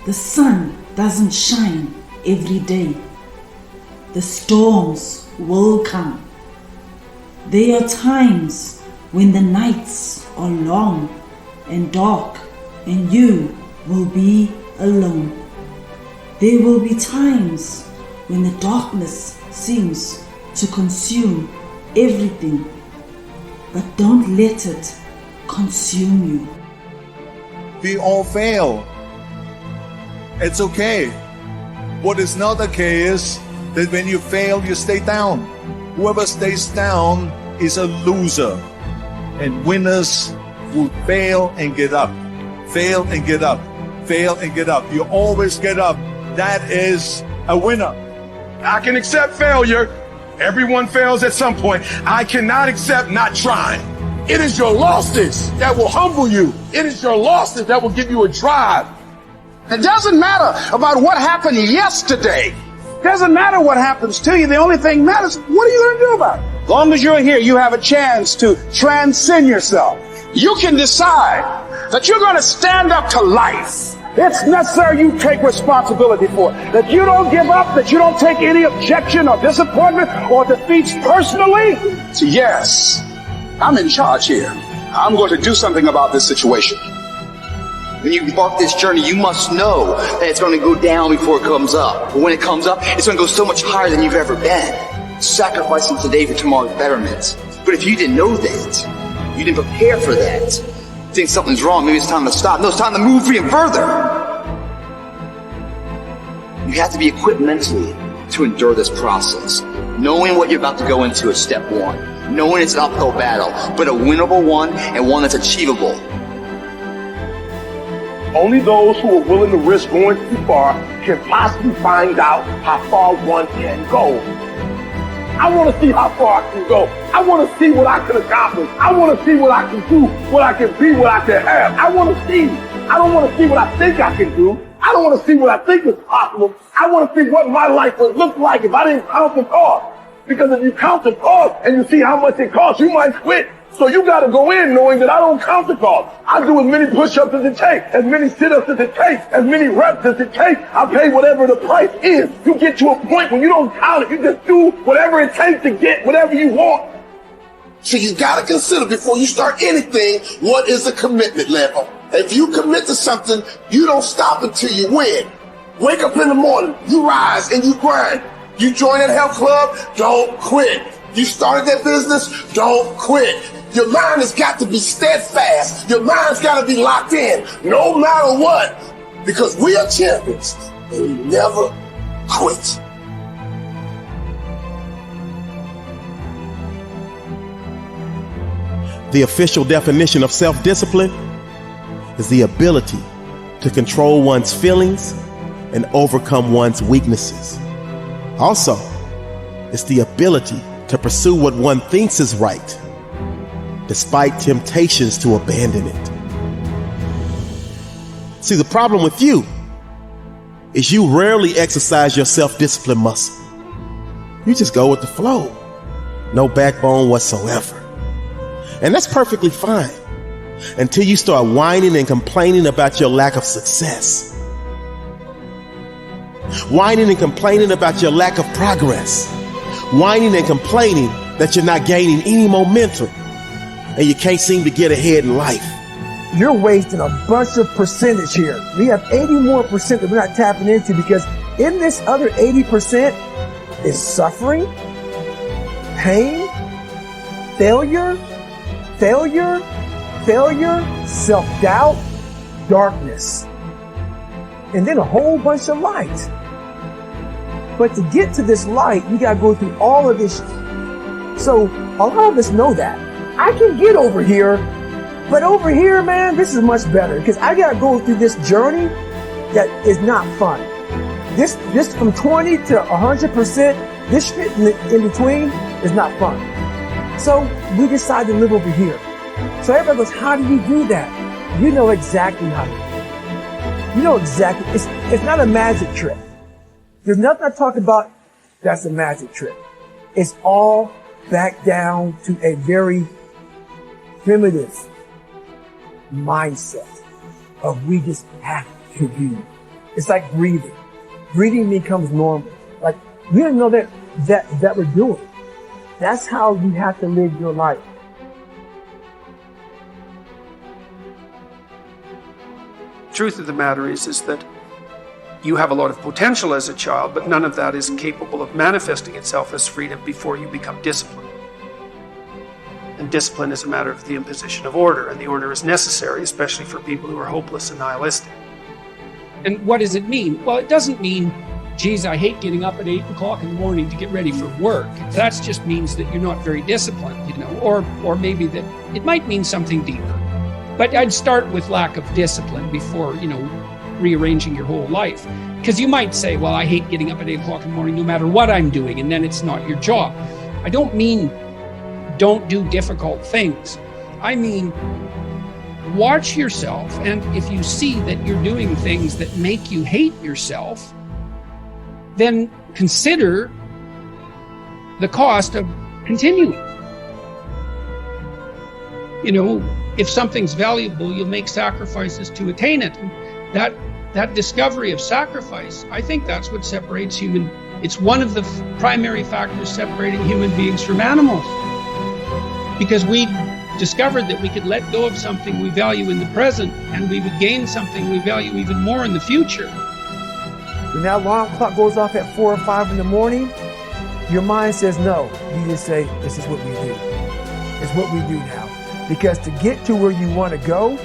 The sun doesn't shine every day. The storms will come. There are times when the nights are long and dark and you will be alone. There will be times when the darkness seems to consume everything, but don't let it consume you. We all fail. It's okay. What is not okay is that when you fail, you stay down. Whoever stays down is a loser. And winners will fail and get up. Fail and get up. Fail and get up. You always get up. That is a winner. I can accept failure. Everyone fails at some point. I cannot accept not trying. It is your losses that will humble you. It is your losses that will give you a drive. It doesn't matter about what happened yesterday. It doesn't matter what happens to you. The only thing matters, what are you going to do about it? As long as you're here, you have a chance to transcend yourself. You can decide that you're going to stand up to life. It's necessary you take responsibility for it. That you don't give up, that you don't take any objection or disappointment or defeats personally. So yes, I'm in charge here. I'm going to do something about this situation. When you embark this journey, you must know that it's going to go down before it comes up. But when it comes up, it's going to go so much higher than you've ever been. Sacrificing today for tomorrow's betterment. But if you didn't know that, you didn't prepare for that, think something's wrong, maybe it's time to stop. No, it's time to move even further. You have to be equipped mentally to endure this process. Knowing what you're about to go into is step one. Knowing it's an uphill battle, but a winnable one and one that's achievable. Only those who are willing to risk going too far can possibly find out how far one can go. I want to see how far I can go. I want to see what I can accomplish. I want to see what I can do, what I can be, what I can have. I want to see. I don't want to see what I think I can do. I don't want to see what I think is possible. I want to see what my life would look like if I didn't count the cost. Because if you count the cost and you see how much it costs, you might quit. So you got to go in knowing that I don't count the cost. I do as many push-ups as it takes, as many sit-ups as it takes, as many reps as it takes. I pay whatever the price is. You get to a point when you don't count it. You just do whatever it takes to get whatever you want. So you got to consider before you start anything, what is the commitment level? If you commit to something, you don't stop until you win. Wake up in the morning, you rise and you grind. You join that health club, don't quit. You started that business, don't quit. Your mind has got to be steadfast. Your mind's got to be locked in, no matter what. Because we are champions and we never quit. The official definition of self-discipline is the ability to control one's feelings and overcome one's weaknesses. Also, it's the ability to pursue what one thinks is right, despite temptations to abandon it. See, the problem with you is you rarely exercise your self-discipline muscle. You just go with the flow. No backbone whatsoever. And that's perfectly fine until you start whining and complaining about your lack of success. Whining and complaining about your lack of progress. Whining and complaining that you're not gaining any momentum and you can't seem to get ahead in life. You're wasting a bunch of percentage here. We have 80 more percent that we're not tapping into because in this other 80% is suffering, pain, failure, self-doubt, darkness, and then a whole bunch of light. But to get to this light, you gotta go through all of this. So a lot of us know that. I can get over here, but over here, man, this is much better because I gotta go through this journey that is not fun. This from 20 to 100%, this shit in between is not fun. So we decide to live over here. So everybody goes, how do you do that? You know exactly how to do it. You know exactly. It's not a magic trick. There's nothing I talk about that's a magic trick. It's all back down to a very primitive mindset of we just have to do It's like breathing. Breathing becomes normal. Like, we don't know that we're doing. That's how you have to live your life. Truth of the matter is that you have a lot of potential as a child, but none of that is capable of manifesting itself as freedom before you become disciplined. And discipline is a matter of the imposition of order, and the order is necessary, especially for people who are hopeless and nihilistic. And what does it mean? Well, it doesn't mean, geez, I hate getting up at 8 o'clock in the morning to get ready for work. That just means that you're not very disciplined, you know, or maybe that it might mean something deeper. But I'd start with lack of discipline before, you know, rearranging your whole life. Because you might say, well, I hate getting up at 8 o'clock in the morning no matter what I'm doing, and then it's not your job. I don't mean don't do difficult things. I mean, watch yourself, and if you see that you're doing things that make you hate yourself, then consider the cost of continuing. You know, if something's valuable, you'll make sacrifices to attain it. And that discovery of sacrifice, I think that's what separates human. It's one of the primary factors separating human beings from animals. Because we discovered that we could let go of something we value in the present, and we would gain something we value even more in the future. When that alarm clock goes off at 4 or 5 in the morning, your mind says no. You just say, this is what we do. It's what we do now. Because to get to where you want to go,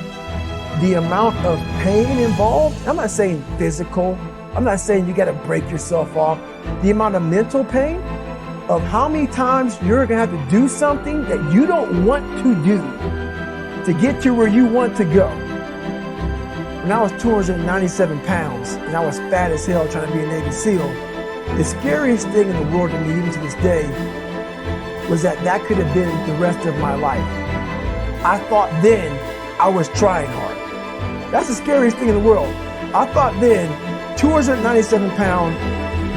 the amount of pain involved, I'm not saying physical, I'm not saying you got to break yourself off. The amount of mental pain of how many times you're going to have to do something that you don't want to do to get to where you want to go. When I was 297 pounds and I was fat as hell trying to be a Navy SEAL, the scariest thing in the world to me, even to this day, was that could have been the rest of my life. I thought then I was trying hard. That's the scariest thing in the world. I thought then, 297 pounds,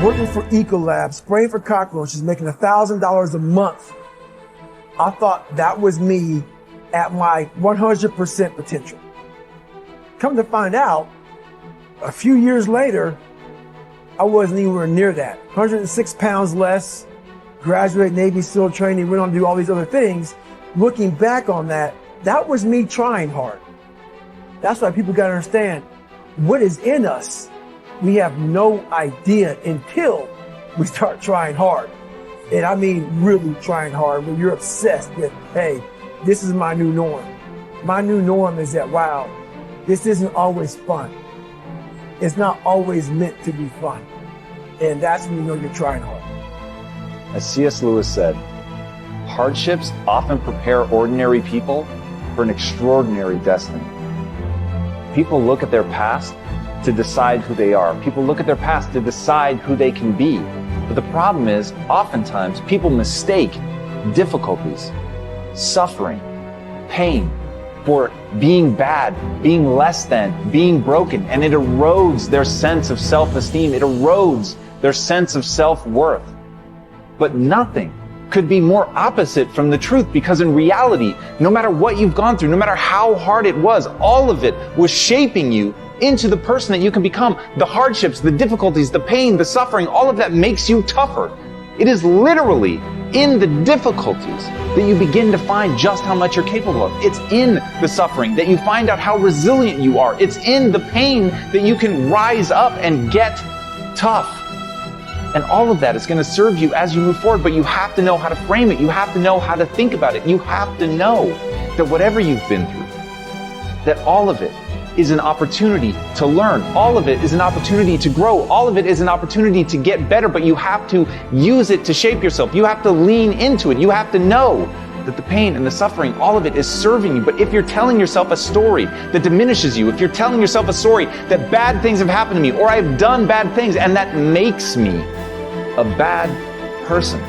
working for Ecolab, spraying for cockroaches, making $1,000 a month. I thought that was me at my 100% potential. Come to find out, a few years later, I wasn't anywhere near that. 106 pounds less, graduate Navy SEAL training, went on to do all these other things. Looking back on that, that was me trying hard. That's why people got to understand what is in us. We have no idea until we start trying hard. And I mean really trying hard, when you're obsessed with, hey, this is my new norm. My new norm is that, wow, this isn't always fun. It's not always meant to be fun. And that's when you know you're trying hard. As C.S. Lewis said, hardships often prepare ordinary people for an extraordinary destiny. People look at their past to decide who they are. People look at their past to decide who they can be. But the problem is, oftentimes, people mistake difficulties, suffering, pain for being bad, being less than, being broken, and it erodes their sense of self-esteem. It erodes their sense of self-worth. But nothing could be more opposite from the truth, because in reality, no matter what you've gone through, no matter how hard it was, all of it was shaping you into the person that you can become. The hardships, the difficulties, the pain, the suffering, all of that makes you tougher. It is literally in the difficulties that you begin to find just how much you're capable of. It's in the suffering that you find out how resilient you are. It's in the pain that you can rise up and get tough. And all of that is going to serve you as you move forward, but you have to know how to frame it. You have to know how to think about it. You have to know that whatever you've been through, that all of it is an opportunity to learn. All of it is an opportunity to grow. All of it is an opportunity to get better, but you have to use it to shape yourself. You have to lean into it. You have to know that the pain and the suffering, all of it is serving you. But if you're telling yourself a story that diminishes you, if you're telling yourself a story that bad things have happened to me, or I've done bad things and that makes me a bad person,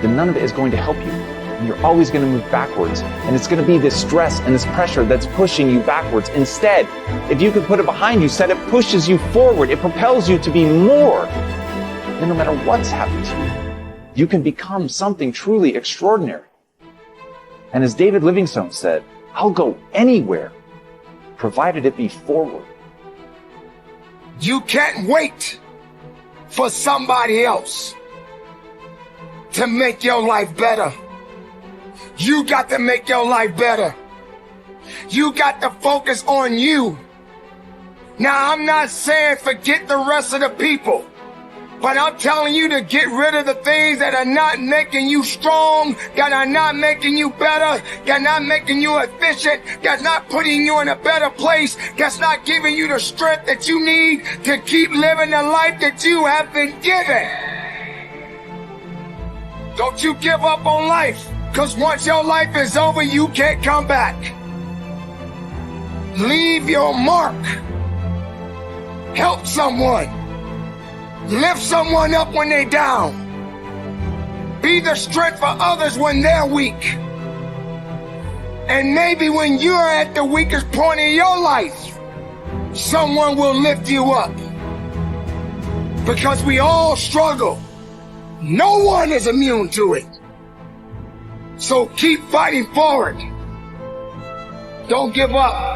then none of it is going to help you. And you're always going to move backwards. And it's going to be this stress and this pressure that's pushing you backwards. Instead, if you could put it behind you, said it pushes you forward, it propels you to be more. And no matter what's happened to you, you can become something truly extraordinary. And as David Livingstone said, I'll go anywhere, provided it be forward. You can't wait for somebody else to make your life better. You got to make your life better. You got to focus on you. Now, I'm not saying forget the rest of the people, but I'm telling you to get rid of the things that are not making you strong, that are not making you better, that are not making you efficient, that's not putting you in a better place, that's not giving you the strength that you need to keep living the life that you have been given. Don't you give up on life, because once your life is over, you can't come back. Leave your mark. Help someone. Lift someone up when they're down. Be the strength for others when they're weak. And maybe when you're at the weakest point in your life, someone will lift you up. Because we all struggle. No one is immune to it. So keep fighting forward. Don't give up.